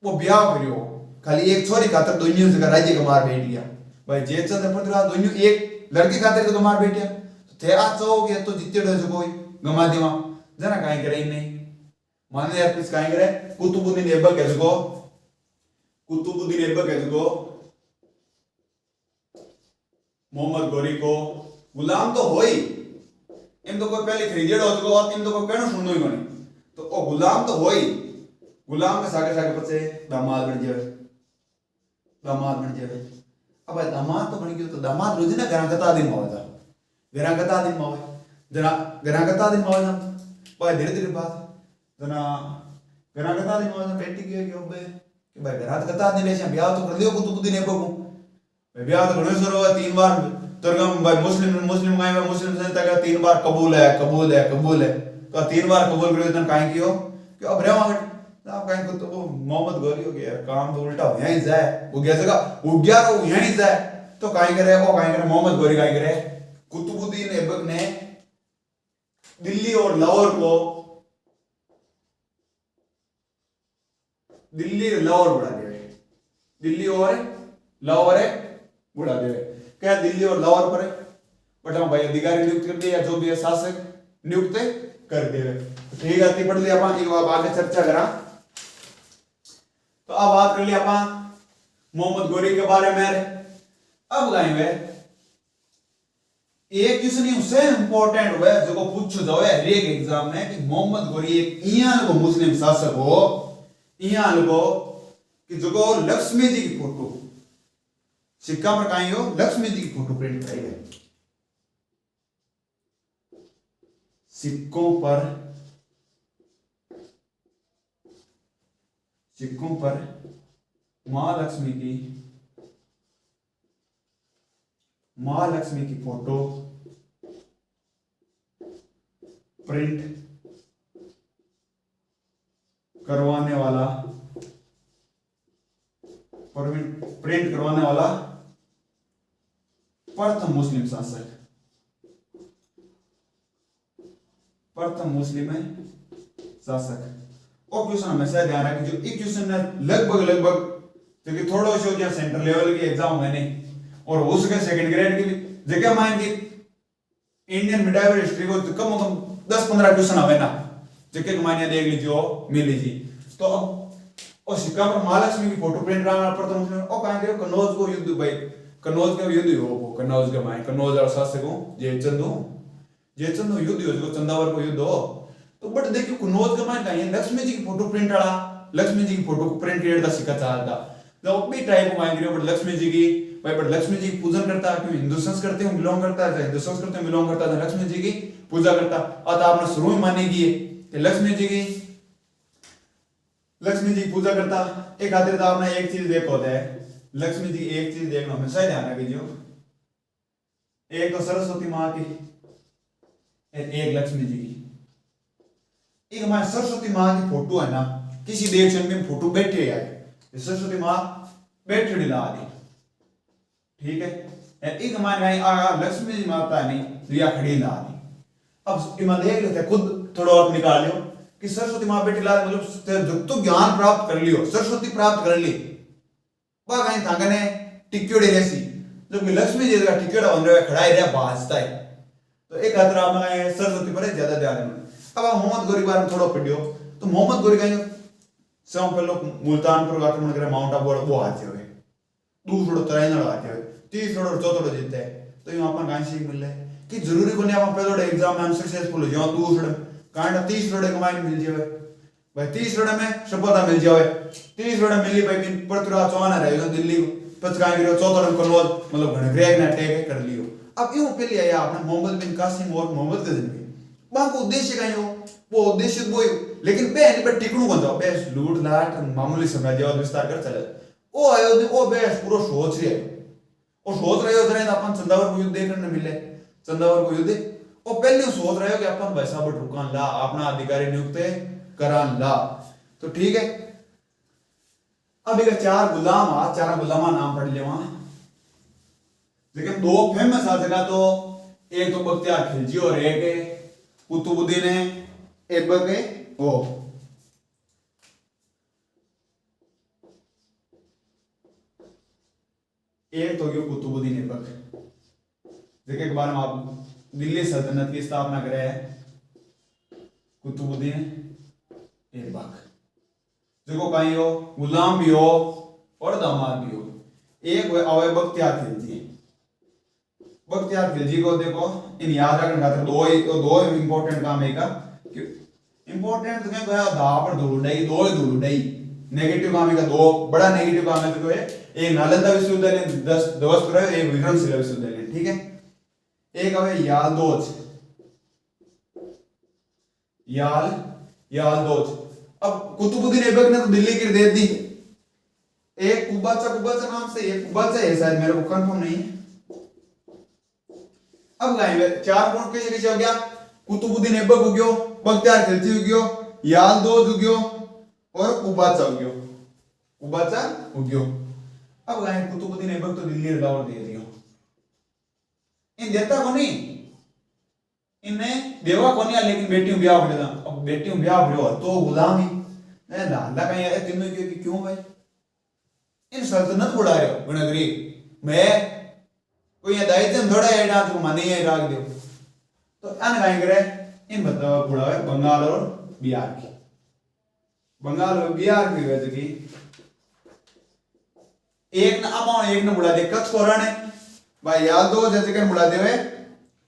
वो ब्याह करियो खाली एक छोरी खातर दोनों जगह राज्य का मार बैठ गया भाई जयचंद पृथ्वीराज दोनों एक लड़की खातिर तो मार बैठिया तो थे आज चाहो कि तो जितने डर जो कोई गमा देवा जना काहे करे नहीं माने यार किस काहे करे कुतुबुद्दीन ऐबक है जो कुतुबुद्दीन ऐबक है जो मोहम्मद गोरी को गुलाम तो होई इन तो कोई पहले खरीदेड़ हो जो और इन तो कोई कहनो सुनो ही कोनी तो ओ गुलाम तो होई गुलाम के सागे सागे पछे दामाद बन जावे अब दामाद तो बन गयो तो दामाद रोज ना घरा दिन में होता घरा दिन में होवे जना घरा दिन में होवे ना पर धीरे धीरे बात जना घरा दिन में होवे बेटी के कि ओबे कि भाई घरा दिन ले ब्याह तो कर लियो कुतुबुद्दीन ऐबक भाई ब्याह तो घणो सरो 3 बार तरगम भाई मुस्लिम गाय में मुस्लिम संस्था का 3 बार कबूल है तो 3 बार कबूल करियो तन काहे कियो कि अब रेवा हट आप कहीं को तो वो मोहम्मद गोरी हो गया काम तो उल्टा यहीं जाए वो गया जगह वो गया तो यहीं जाए तो काहे करे मोहम्मद गोरी काहे करे कुतुबुद्दीन ऐबक ने दिल्ली और लाहौर बढ़ा दिया दिल्ली और लाहौर बढ़ा दिया क्या दिल्ली और लाहौर पर बट हम भाई अधिकारी नियुक्त कर दिया जो भी है शासक नियुक्त कर दे ठीक है पढ़ लिया अपन एक बार आगे चर्चा करा तो अब बात कर लिया अपन मोहम्मद गोरी के बारे में अब गाएं वे एक क्वेश्चन उससे इंपॉर्टेंट हुआ जो पूछो जाओ हर एक एग्जाम में कि मोहम्मद गोरी एक इयां को मुस्लिम शासक हो इयां को कि जो लक्ष्मी जी की फोटो सिक्का पर कहीं हो लक्ष्मी जी की फोटो प्रिंट कराई है सिक्कों पर महालक्ष्मी की फोटो प्रिंट करवाने वाला प्रथम मुस्लिम शासक और क्वेश्चन हमेशा ध्यान रखें जो एक क्वेश्चन लगभग क्योंकि थोड़ा सा जो सेंट्रल लेवल की एग्जाम है नहीं और हो सके सेकंड ग्रेड की भी जगह मान की इंडियन मिडाइवल हिस्ट्री को तो कम से कम 10-15 क्वेश्चन हवे ना जगह के मानिए देख लीजिए मिल लीजिए तो अब और सिक्का पर महालक्ष्मी की फोटो प्रिंट कराना पड़ता है और कहां के कन्नौज को युद्ध भाई कन्नौज का युद्ध हो वो कन्नौज के माय कन्नौज और शासकों जयचंद युद्ध हो जो चंदावर को युद्ध हो तो बट देखियो कन्नौज के माय कहीं लक्ष्मी जी की फोटो प्रिंट वाला लक्ष्मी जी की फोटो को प्रिंट किया था सिक्का चाहता जब भी टाइप मांग रहे हो बट लक्ष्मी जी की भाई बट लक्ष्मी जी की पूजन करता है क्यों हिंदू संस्कृति में बिलोंग करता है हिंदू संस्कृति में बिलोंग करता है लक्ष्मी जी की पूजा करता और आपने शुरू में मानेगी कि लक्ष्मी जी की पूजा करता एक खातिर तो आपने एक चीज देखो होता है लक्ष्मी जी एक चीज देखना हमेशा ध्यान रखिए एक तो सरस्वती माँ की एक लक्ष्मी जी की एक हमारे सरस्वती माँ की फोटो है ना किसी देश में फोटो बैठे है सरस्वती माँ बैठे ला दी ठीक है एक हमारे लक्ष्मी जी माता नहीं रिया खड़ी ला दी अब इमा देख लेते खुद थोड़ा और निकाल लो कि सरस्वती माँ बैठी ला मतलब तो ज्ञान प्राप्त कर लियो सरस्वती प्राप्त कर ली वह कहीं था ने टिक्योड़ी रेसी जो कि लक्ष्मी जी का टिक्योड़ा बन रहा है खड़ा है बाजता है तो एक खातिर आप सरस्वती पर ज्यादा ध्यान अब आप मोहम्मद गोरी बारे में थोड़ा पढ़ियो तो मोहम्मद गोरी का सब पहले मुल्तान पर आक्रमण करे माउंट आबू वो हाथे हुए दूसरो तराइनड़ हाथे हुए तीसरो और चौथो जीते है तो यहाँ पर कहां सीख मिल रहा है कि जरूरी को नहीं आप पहले एग्जाम में अनसक्सेसफुल हो जाओ दूसरे कांड 30 रोडे कमाई मिल जावे भाई 30 रोडे में सफलता मिल जावे 30 रोडे मिली भाई बिन पृथ्वीराज चौहान रहेगा दिल्ली को पचकाई गिरो चौथा रन कन्नौज मतलब घनग्रेग ने अटैक कर लियो अब यूं पहले आया आपने मोहम्मद बिन कासिम और मोहम्मद गजनवी वहां को उद्देश्य का हो वो उद्देश्य वो लेकिन बहन पर टिकणू बन जाओ बेस लूट लाट मामूली साम्राज्यवाद विस्तार कर चले ओ आयो ओ बेस पूरा सोच रहे और सोच रहे हो जरा अपन चंदावर को युद्ध देखने मिले चंदावर को युद्ध और पहले सोच रहे हो कि अपन वैसा बट रुकान ला अपना अधिकारी नियुक्त करान ला तो ठीक है अब एक चार गुलामा नाम पढ़ ले वहां लेकिन दो फेमस आ जगह तो एक तो बख्तियार खिलजी और एक कुतुबुद्दीन ऐबक वो एक तो गयो कुतुबुद्दीन ऐबक, जिसके बारे में आप दिल्ली सल्तनत की स्थापना करे है कुतुबुद्दीन ऐबक, जो कहीं हो गुलाम भी हो और दामाद भी हो। एक आवे बख्तियार खिलजी, बख्तियार खिलजी को देखो इन याद रखने खातिर दो इंपॉर्टेंट काम है का कि इंपॉर्टेंट तो क्या दा पर धूलुडाई दो ही धूलुडाई नेगेटिव काम का दो बड़ा नेगेटिव काम है तो एक नालंदा विश्वविद्यालय 10 एक विक्रमशिला विश्वविद्यालय, ठीक है। एक हवे यालदोज, यालदोज। अब कुतुबुद्दीन ऐबक ने तो दिल्ली की दे दी, एक कुबाचा नाम से, एक कुबाचा है शायद, मेरे को कंफर्म नहीं है। अब गाएंगे 4 पॉइंट कैसे हो गया, कुतुबुद्दीन ऐबक हो गयो, बख्तियार खिलजी हो गयो, यालदोज हो गयो और कुबाचा हो गयो। अब गाएं कुतुबुद्दीन ऐबक तो दिल्ली लाहौर दे दियो, इन देता को नहीं, इन्हें देवा को नहीं, लेकिन बेटियों ब्याह हो गया। अब बेटियों ब्याह हो तो गुलाम ही लाला कहीं यार तीनों क्यों भाई इन सल्तनत उड़ा रहे हो गुणगरी मैं कोई ये दायित्व थोड़ा है ना तो माने ये राग दो। तो अन कहीं करे इन बताओ बुढ़ा है बंगाल और बिहार की, बंगाल और बिहार की वजह की एक ना बुला दे कच्छ कोरण है भाई, याद दो जैसे कि बुला दे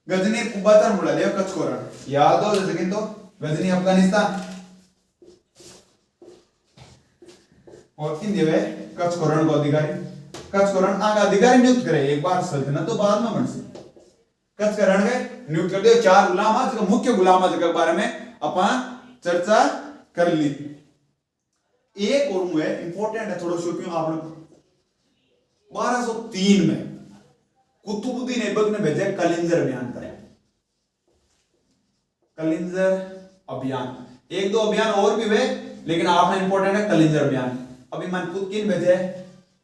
गजनी कुबातन बुला दे कच्छ कोरण, याद दो जैसे कि तो गजनी अफगानिस्तान और इन देवे कच्छ कोरण को अधिकारी, कच्छ कोरण आगे अधिकारी नियुक्त करे एक बार सल्तनत तो बाद में बन से कच्छ कोरण के नियुक्त कर दे 4 गुलाम जो मुख्य गुलाम के बारे में अपन चर्चा कर ली। एक और है इंपॉर्टेंट है थोड़ा सो क्यों आपने 1203 में कुतुबुद्दीन ऐबक ने भेजा कलिंजर अभियान पर, कलिंजर अभियान, एक दो अभियान और भी हुए लेकिन आपने इंपॉर्टेंट है कलिंजर अभियान। अभी मान किन भेजे,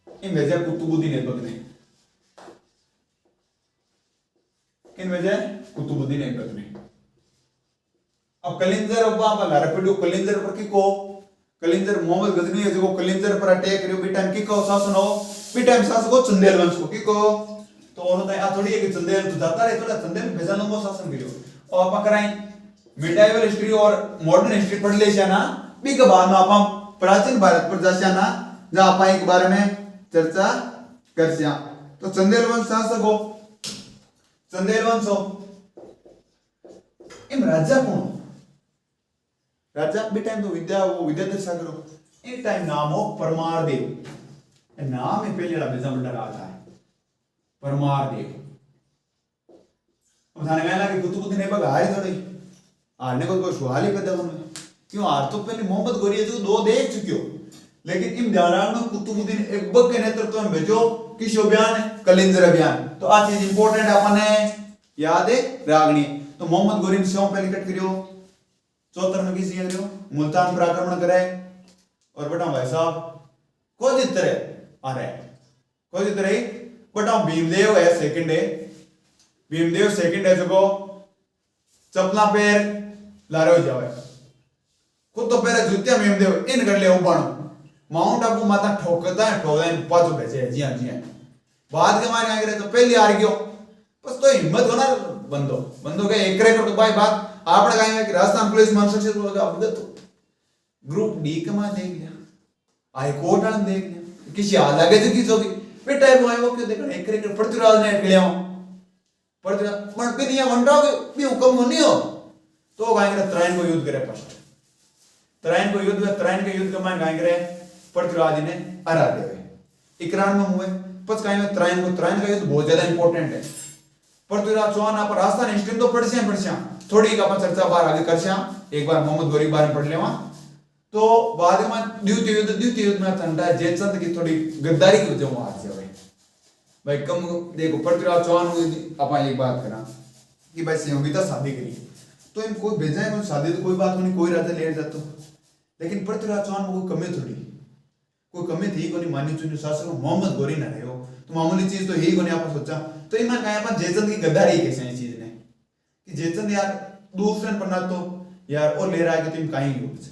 इन भेजे कुतुबुद्दीन ऐबक ने, किन भेजे कुतुबुद्दीन ऐबक ने। अब कलिंजर कलिंजर पर की को कलिंजर मोहम्मद गजनी है जो कलिंजर पर अटैक करियो बेटा की को शासन हो बेटा शासन को चंदेल वंश को की को तो उन्होंने आ थोड़ी है कि चंदेल तो जाता रहे थोड़ा चंदेल भेजा लंबो शासन करियो और आप कराई मिडाइवल हिस्ट्री और मॉडर्न हिस्ट्री पढ़ ले ना भी के बाद में आप प्राचीन भारत पर जासिया ना जहां आप एक बारे में चर्चा करसिया। तो चंदेल वंश शासक हो, चंदेल वंश हो इन राजा कौन राजा भी टाइम तो विद्याधर सागर हो, एक टाइम नाम हो परमार देव, नाम है पहले बेजा बड़ा राजा है परमार देव। अब थाने कहना कि कुतुबुद्दीन ऐबक हारे थोड़ी हारने को कोई सवाल ही पैदा होने क्यों हार तो पहले मोहम्मद गोरी जो 2 देख चुके हो, लेकिन इन दौरान में कुतुबुद्दीन ऐबक के नेतृत्व में भेजो किस अभियान है कलिंजर अभियान। तो आज चीज इंपॉर्टेंट अपने याद है रागनी। तो मोहम्मद गोरी ने क्यों पहले कट करियो 74 में किसी करियो मुल्तान पर आक्रमण करे और बेटा भाई साहब को जित रहे आ रहे को जित रही बेटा भीमदेव है सेकंड है, भीमदेव सेकंड है जो चपला पैर लारे हो जावे खुद तो पैर जूतिया भीमदेव इन कर ले उबाणो माउंट आबू माता ठोकता है पाछो भेजे जी हां बाद के मारे आगे तो पहले हार गयो बस तो हिम्मत होना बंदो के एक रेकॉर्ड तो भाई बात आपने कहा कि राजस्थान पुलिस महानिरीक्षक होगा अवगत ग्रुप डी के मां देख लिया हाई कोर्ट वाला देख लिया किसी हाल लगे तो किस होगी बेटा वो आयो क्यों देखो एक रेकॉर्ड पृथ्वीराज ने लिया पृथ्वीराज मन पे दिया वंडा भी हुक्म नहीं हो तो गाएंगे त्राइन को युद्ध करे फर्स्ट त्राइन को युद्ध त्राइन के युद्ध के मां गाएंगे पृथ्वीराज ने हरा देवे 91 में हुए पच काई में त्राइन का युद्ध बहुत ज्यादा इंपॉर्टेंट है। पृथ्वीराज चौहान आप राजस्थान हिस्ट्री तो पढ़सिया थोड़ी का अपन चर्चा बाहर आगे करसिया एक बार मोहम्मद गोरी बारे में पढ़ लेवा। तो बाद में द्वितीय युद्ध में ठंडा जयचंद की थोड़ी गद्दारी की वजह हार से भाई कम देखो पृथ्वीराज चौहान अपन एक बात करा कि भाई संयोगिता शादी करी तो इन कोई भेजा है शादी तो कोई बात नहीं कोई राजा ले जाता लेकिन पृथ्वीराज चौहान में कोई कमी थोड़ी कोई कमी थी कोई मानी चुनी शासक मोहम्मद गोरी ना रहे हो तो मामूली चीज तो यही कोनी आप सोचा तो ईमान कहा अपन जयचंद की गद्दारी कैसे है चीज ने कि जयचंद यार दूसरे पन्ना तो यार और ले रहा है कि तुम कहीं लोग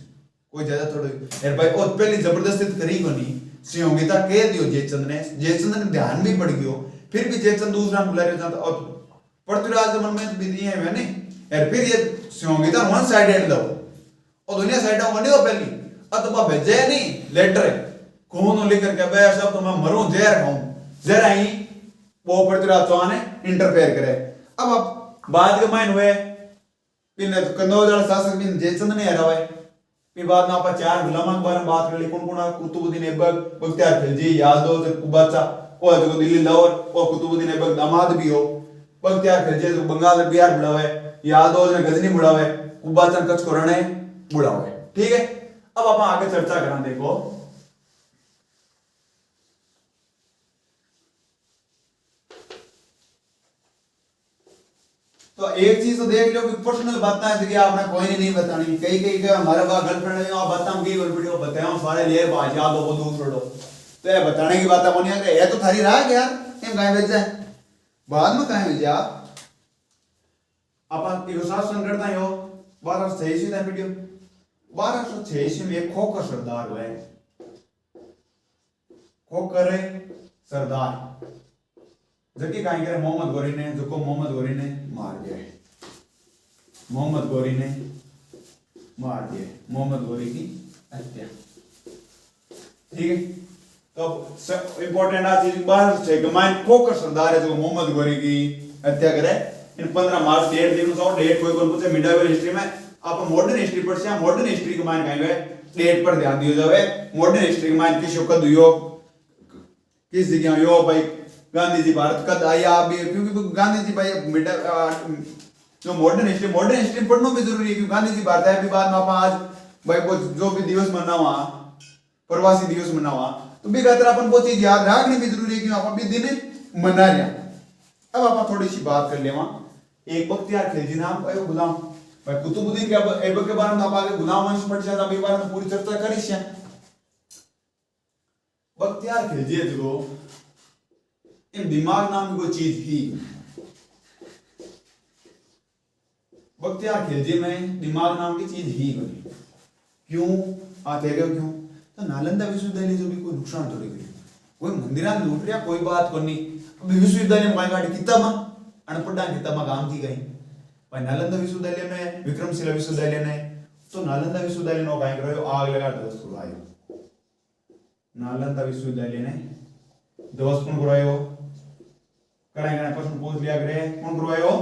कोई ज्यादा थोड़ी यार भाई और पहले जबरदस्ती करी कोनी संयोगिता कह दियो जयचंद ने ध्यान भी पड़ गयो, फिर भी जयचंद दूसरा बुला रहे था। और पृथ्वीराज के मन में तो विधि है मैंने यार, फिर ये संयोगिता वन साइडेड लो और दुनिया साइड होनी हो पहली अतबा भेजे नहीं लेटर कौन लिख करके बे सब तो मैं मरूं जहर खाऊं जहर आई वो पृथ्वीराज चौहान ने इंटरफेयर करे। अब बाद के माइन हुए पिन कन्नौज शासक बिन जयचंद ने हरावे। फिर बाद में आप चार गुलामा के बारे में बात कर ली, कौन कौन कुतुबुद्दीन ऐबक, बख्तियार खिलजी, यादव से कुबाचा और जो दिल्ली लाहौर और कुतुबुद्दीन ऐबक दामाद भी हो। बख्तियार खिलजी जो बंगाल बिहार बुलावे, यादव ने गजनी बुलावे, कुबाचा कच्छ को रणे बुलावे। ठीक है, अब आप आगे चर्चा करा। देखो तो एक चीज तो देख लो कि पर्सनल बातें है कि आपने कोई नहीं बतानी, कई कई के हमारे पास गर्लफ्रेंड है आप बताऊं की वीडियो बताऊं सारे ले बात याद हो दूसरो तो ये बताने की बात कोनी है ये तो थारी राह है यार, एम काहे भेज जाए बाद में काहे भेजा। अपन एक साथ सुन करता हो 1286 था वीडियो 1286 में एक खोकर सरदार हुए, खोकर सरदार जबकि कहीं करे मोहम्मद गोरी ने जो मोहम्मद गोरी ने मार दिया है, मोहम्मद गोरी ने मार दिया, मोहम्मद गोरी की हत्या। ठीक है, तो इंपॉर्टेंट आ चीज बाहर से गमान खोकर सरदार है जो मोहम्मद गोरी की हत्या करे। इन 15 मार्च डेट देखो तो डेट कोई कौन पूछे मिडिवल हिस्ट्री में आप मॉडर्न हिस्ट्री पर से मॉडर्न हिस्ट्री के मान कहीं डेट पर ध्यान दियो जावे। मॉडर्न हिस्ट्री के मान किस कद हुयो किस जगह यो भाई गांधी जी भारत कद आया भी, क्योंकि गांधी जी भाई जो मॉडर्न हिस्ट्री पढ़ना भी जरूरी है क्योंकि गांधी जी भारत आए भी बाद में आज भाई वो जो भी दिवस मनावा प्रवासी दिवस मनावा तो भी कहते अपन वो चीज याद रखनी भी जरूरी है कि आप भी दिन मना रहे। अब आप थोड़ी सी बात कर ले वहां एक बख्तियार खिलजी नाम का गुलाम भाई कुतुबुद्दीन के ऐबक के बारे में आप आगे गुलाम वंश पढ़ जाता अभी बारे में पूरी चर्चा करी है। बख्तियार खिलजी है जो इन दिमाग नाम की कोई चीज ही बख्तियार खिलजी में दिमाग नाम की चीज ही बनी। क्यों आते गए क्यों तो नालंदा विश्वविद्यालय जो भी कोई नुकसान थोड़ी करी कोई मंदिरा लूट रहा कोई बात करनी अभी विश्वविद्यालय में काटी किताब अनपढ़ा किताब काम की गई भाई नालंदा विश्वविद्यालय में विक्रमशिला विश्वविद्यालय ने तो नालंदा विश्वविद्यालय ने काय करो आग लगा ध्वस्त करवायो। नालंदा विश्वविद्यालय ने ध्वस्त कौन करवायो कराएंगे प्रश्न पूछ लिया करे कौन करवायो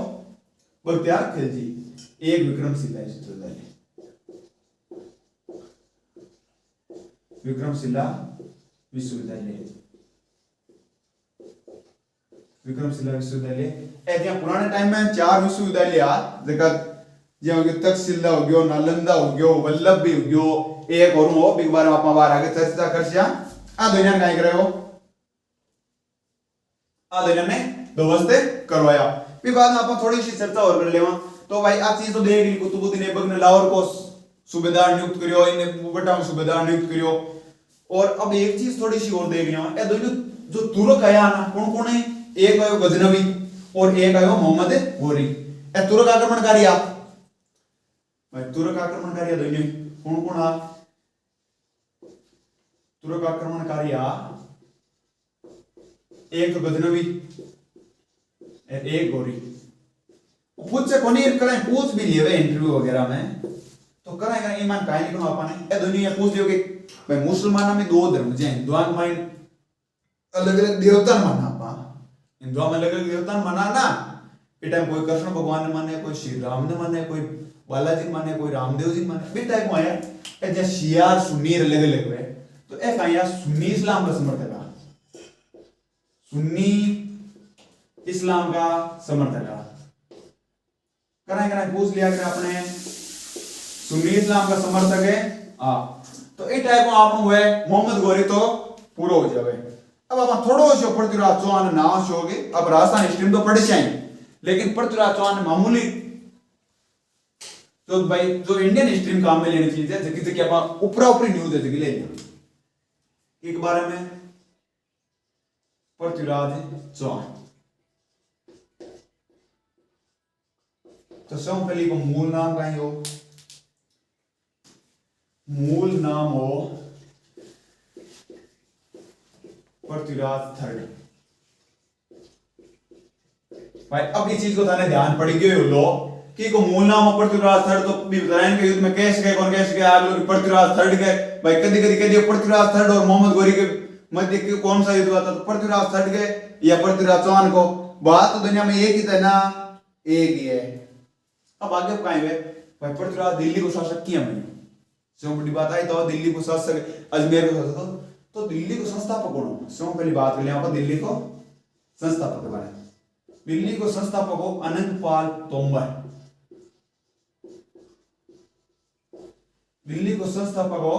बख्तियार खिलजी एक विक्रमशिला विश्वविद्यालय विक्रमशिला विश्वविद्यालय विक्रमशिला विश्वविद्यालय ऐसे पुराने टाइम में 4 विश्वविद्यालय आ जगह जो तक्षशिला हो गयो नालंदा हो गयो वल्लभ भी हो गयो एक और हो बिग बार आप बाहर आगे चर्चा करसिया आ दुनिया काय करे हो आ दुनिया ने व्यवस्था करवाया। फिर बाद में आप थोड़ी सी चर्चा और कर लेवा तो भाई आ चीज तो देख ली कुतुबुद्दीन ऐबक ने लाहौर को सूबेदार नियुक्त करियो इन्हें बटा में सूबेदार नियुक्त करियो। और अब एक चीज थोड़ी सी और देख लिया ए दोनों जो तुर्क आया ना कौन कौन है एक आयो गजनवी और एक आयो मोहम्मद गोरी ए तुर्क आक्रमणकारी आ भाई तुर्क आक्रमणकारी आ दोनों कौन कौन आ तुर्क आक्रमणकारी आ एक तो गजनवी एक गोरी पूछ से कोनी करें पूछ भी लिए इंटरव्यू वगैरह में तो कराएगा ईमान काहे लिखनो आपने ए दुनिया पूछ लियो कि भाई मुसलमानों में 2 धर्म जे हिंदुओं में अलग अलग देवता माना आपा हिंदुओं में अलग अलग देवता माना ना इस टाइम कोई कृष्ण भगवान ने माने कोई श्री राम ने माने कोई बालाजी माने कोई रामदेव जी माने बे टाइप में आया ए जे शिया सुन्नी अलग अलग है तो ए काया सुन्नी इस्लाम का समर्थक है सुन्नी इस्लाम का समर्थक है कराएगा पूछ लिया कर आपने सुन्नी इस्लाम का समर्थक है तो ए टाइप में आप हुए मोहम्मद गोरी तो पूरा हो जावे। अब आप थोड़ो सो पृथ्वीराज चौहान ना होगे अब राजस्थान स्ट्रीम तो पढ़ जाए लेकिन पृथ्वीराज चौहान मामूली तो भाई जो इंडियन स्ट्रीम काम में लेनी चीज है जबकि जबकि आप ऊपरा ऊपरी न्यूज है जबकि ले एक बारे में पृथ्वीराज चौहान तो सब पहले को मूल नाम का हो मूल नाम हो पृथ्वीराज थर्ड। भाई अब इस चीज को थाने ध्यान पड़ गयो लो कि को मूल नाम पृथ्वीराज थर्ड तो भी बताएं के युद्ध में कैसे गए कौन कैसे गए आप लोग पृथ्वीराज थर्ड गए भाई कदी कदी कदी पृथ्वीराज थर्ड और मोहम्मद गौरी के मध्य के कौन सा युद्ध हुआ था तो पृथ्वीराज थर्ड गए या पृथ्वीराज चौहान को बात तो दुनिया में एक ही था ना एक ही है। अब आगे कहां है भाई पृथ्वीराज दिल्ली को शासक किया मैंने सबसे बड़ी बात आई तो दिल्ली को शासक अजमेर को शासक तो दिल्ली को संस्थापक कौन हो सो पहली बात कर ले यहां पर दिल्ली को संस्थापक के बारे में दिल्ली को संस्थापक हो अनंतपाल तोमर। दिल्ली को संस्थापक हो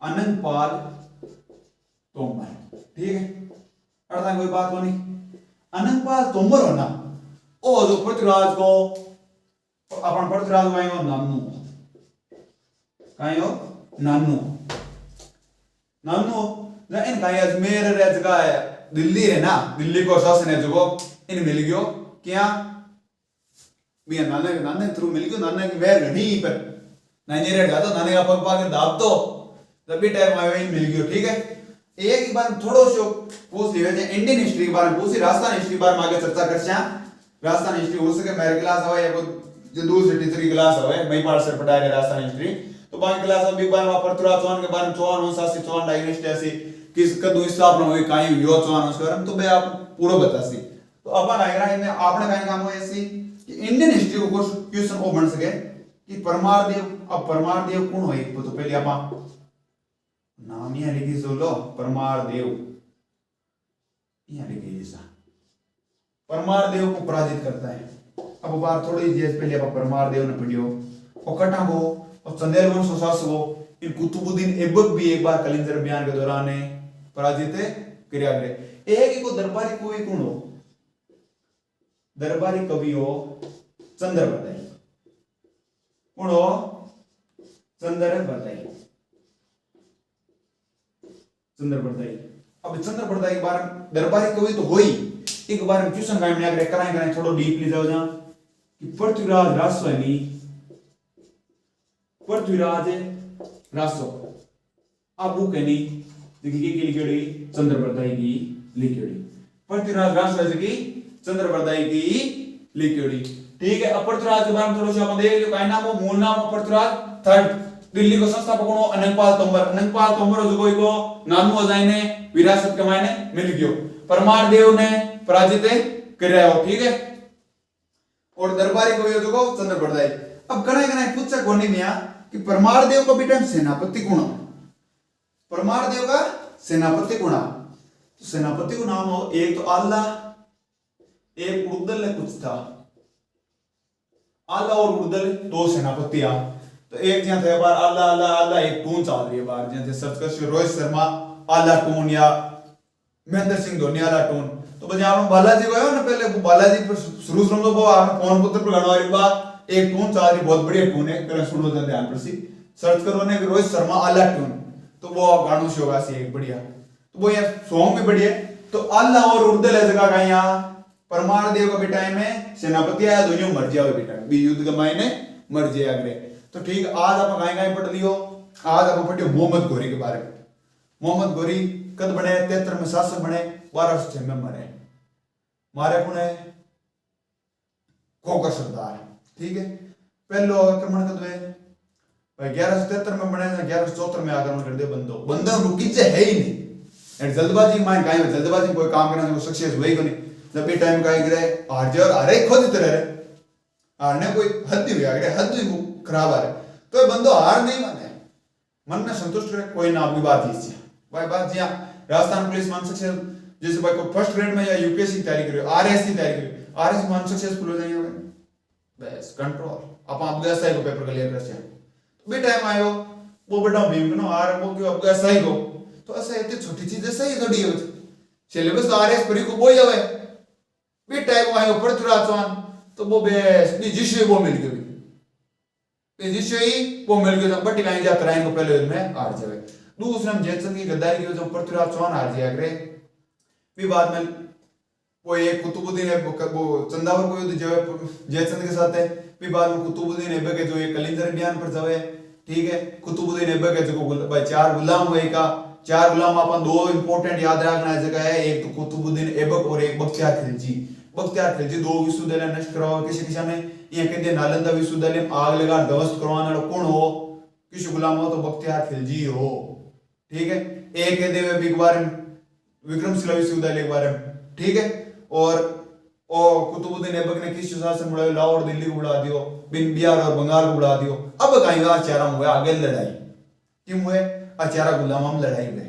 अनंतपाल तोमर ठीक है अर्थात कोई बात हो नहीं अनंतपाल तोमर हो ना ओ जो पृथ्वीराज को अपन पृथ्वीराज को नानू कहीं हो नानू नानू इन कहीं अजमेर रे जगह है दिल्ली है ना दिल्ली को शासन है जो इन मिल गयो क्या भी नाने नाने थ्रू मिल गयो नाने की वेर घड़ी पर नाने रे जातो नाने का पग पाके दाब दो तब भी टाइम आयो इन मिल गयो ठीक है। एक बार थोड़ो सो पूछ लियो जे इंडियन हिस्ट्री के बारे में पूछी राजस्थान हिस्ट्री के बारे में आगे चर्चा करछा राजस्थान हिस्ट्री हो सके मेरे क्लास हो या जो दूसरी तीसरी क्लास हो मैं पार से पढ़ा रहे राजस्थान हिस्ट्री तो बाकी क्लास अब एक बार पृथ्वीराज चौहान के बारे में चौहान वंश चौहान डायनेस्टी ऐसी किस कदू स्थापना हुई काई यो चौहान वंश के बारे में तो मैं आप पूरा बतासी तो अब आएगा इनमें आपने काई काम हो ऐसी कि इंडियन हिस्ट्री को क्वेश्चन ओ बन सके कि परमार देव अब परमार देव कौन होई तो पहले आप नाम यहां लिखी सो लो परमार देव यहां लिखी जैसा परमार देव को पराजित करता है। अब बार थोड़ी देर पहले आप परमार देव ने पढ़ियो और कटा को और चंदेल वंश शासक को इन कुतुबुद्दीन ऐबक भी एक बार कलिंजर अभियान के दौरान पराजित किया गए। एक ही को दरबारी कवि कौन हो दरबारी कवि हो चंद्रबरदाई कौन हो चंद्रबरदाई चंद्रबरदाई। अब चंद्रबरदाई के बारे में दरबारी कवि तो हो ही एक बार क्वेश्चन कायम नहीं कराएं कराएं थोड़ा डीपली जाओ जा कि पृथ्वीराज राजस्वामी पृथ्वीराज रासो अब वो कहनी देखिए की लिखी चंद्रबरदाई की लिखी पृथ्वीराज रासो की चंद्रबरदाई की लिखी ठीक है। अब पृथ्वीराज के बारे में थोड़ा सा अपन देख लो काय नाम हो मूल नाम हो पृथ्वीराज थर्ड दिल्ली को संस्थापक हो अनंतपाल तोमर जो कोई को नानू अजाइने विरासत के मायने मिल गयो परमार देव ने पराजित करया हो ठीक है और दरबारी को जो को चंद्रबरदाई। अब कने कने पूछा कोनी मिया कि परमार देव को बेटा सेनापति कौन परमार देव का सेनापति कौन तो सेनापति को नाम हो एक तो आल्ला एक उर्दल ने कुछ था आल्ला और उर्दल दो सेनापति आ तो एक जहां थे बार आल्ला आल्ला आल्ला एक टून चल रही है बार जहां सर्च कर रोहित शर्मा आल्ला टून या महेंद्र सिंह धोनी आल्ला टून तो बजे आप बालाजी को है ना पहले वो बालाजी पर शुरू शुरू में वो आप कौन पुत्र पर गाना वाली बात एक टून चल रही बहुत बढ़िया टून है करें सुनो जरा ध्यान पर सी सर्च करो ने रोहित शर्मा आल्ला टून तो वो गानों से होगा सी एक बढ़िया तो वो ये सॉन्ग भी बढ़िया तो अल्लाह और उर्दल है जगह का यहाँ परमार देव का बेटा में सेनापति आया दोनों मर जाओ बेटा भी युद्ध के मायने मर जाए अगले तो ठीक आज आप गाय गाय पढ़ लियो आज आप पढ़ियो मोहम्मद घोरी के बारे में मोहम्मद घोरी कद बने 73 में शासक बने 1206 में मरे मारे पुणे खोकर सरदार ठीक है पहलो आक्रमण कद हुए भाई 1173 में बने 1174 में आक्रमण कर दे बंदो रुकी से है ही नहीं जल्दबाजी में गाय में जल्दबाजी कोई काम करना तो सक्सेस हुई को नहीं जब भी टाइम का गिरे हार जाए और हारे खुद इतने रहे हारने कोई हद ही हुआ हद ही खराब आ रहे तो बंदो हार नहीं माने मन में संतुष्ट रहे कोई ना आपकी बात ही भाई बात जी राजस्थान पुलिस मान सकते जैसे भाई को फर्स्ट ग्रेड में या यूपीएससी की तैयारी करियो आरएस की तैयारी करियो आरएस मान सक्सेसफुल हो जाएंगे बस कंट्रोल आप ऐसा ही को पेपर क्लियर कर सकते तो भी टाइम आयो वो बेटा भीम को आ रहा वो क्यों अब ऐसा ही को तो ऐसा इतनी छोटी चीज ऐसा ही थोड़ी है सिलेबस तो आरएस परी को बोई जावे भी टाइम आयो पृथ्वीराज चौहान तो वो बेस जिससे वो मिल गई जिससे ही वो मिल गया बट कहीं जा कराएं को पहले में हार जावे दूसरे हम जयचंद की गद्दारी की वजह पृथ्वीराज चौहान हार जाया करे भी बाद में वो एक कुतुबुद्दीन है वो चंदावर को युद्ध जो है जयचंद के साथ है भी बाद में कुतुबुद्दीन ऐबक के जो ये कलिंजर अभियान पर जावे ठीक है कुतुबुद्दीन ऐबक के जो चार गुलाम हुए का चार गुलाम अपन दो इंपॉर्टेंट याद रखना जगह है, एक तो कुतुबुद्दीन ऐबक और एक बख्तियार खिलजी। बख्तियार खिलजी दो विश्वविद्यालय नष्ट करवाओ किसी किसी ने, ये कहते नालंदा विश्वविद्यालय में आग लगा ध्वस्त करवाने वाला कौन हो, किसी गुलाम हो तो बख्तियार खिलजी हो, ठीक है। एक कहते हुए बिग बारे में विक्रमशिला विश्वविद्यालय के बारे में, ठीक है। और कुतुबुद्दीन ऐबक ने किस शासन बढ़ाया, लाहौर दिल्ली को बढ़ा दियो, बिहार और बंगाल को बढ़ा दियो। अब कहीं चारा हुआ आगे लड़ाई क्यों हुए, अचारा गुलाम हम लड़ाई में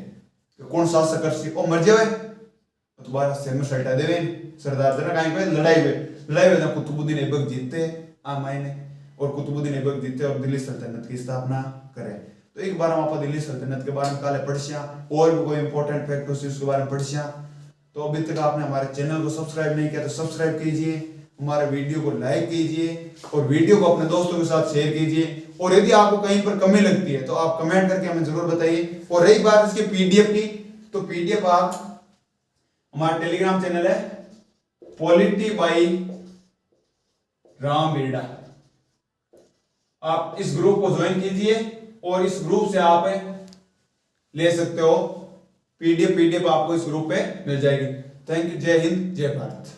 कौन शासक कर सी, ओ मर जावे तो दोबारा सिर में सल्टा देवे सरदार जना कहीं पे लड़ाई में ना कुतुबुद्दीन ऐबक जीतते आ मायने, और कुतुबुद्दीन ऐबक जीते और दिल्ली सल्तनत की स्थापना करे। तो एक बार हम आप दिल्ली सल्तनत के बारे में काले पढ़िया, और भी कोई इंपॉर्टेंट फैक्ट उसके बारे में पढ़िया। तो अभी तक आपने हमारे चैनल को सब्सक्राइब नहीं किया तो सब्सक्राइब कीजिए, हमारे वीडियो को लाइक कीजिए और वीडियो को अपने दोस्तों के साथ शेयर कीजिए। और यदि आपको कहीं पर कमी लगती है तो आप कमेंट करके हमें जरूर बताइए। और रही बात इसके पीडीएफ की, तो पीडीएफ आप हमारा टेलीग्राम चैनल है पॉलिटी बाई राम बेड़ा, आप इस ग्रुप को ज्वाइन कीजिए और इस ग्रुप से आप ले सकते हो पीडीएफ आपको इस ग्रुप पे मिल जाएगी। थैंक यू, जय हिंद जय भारत।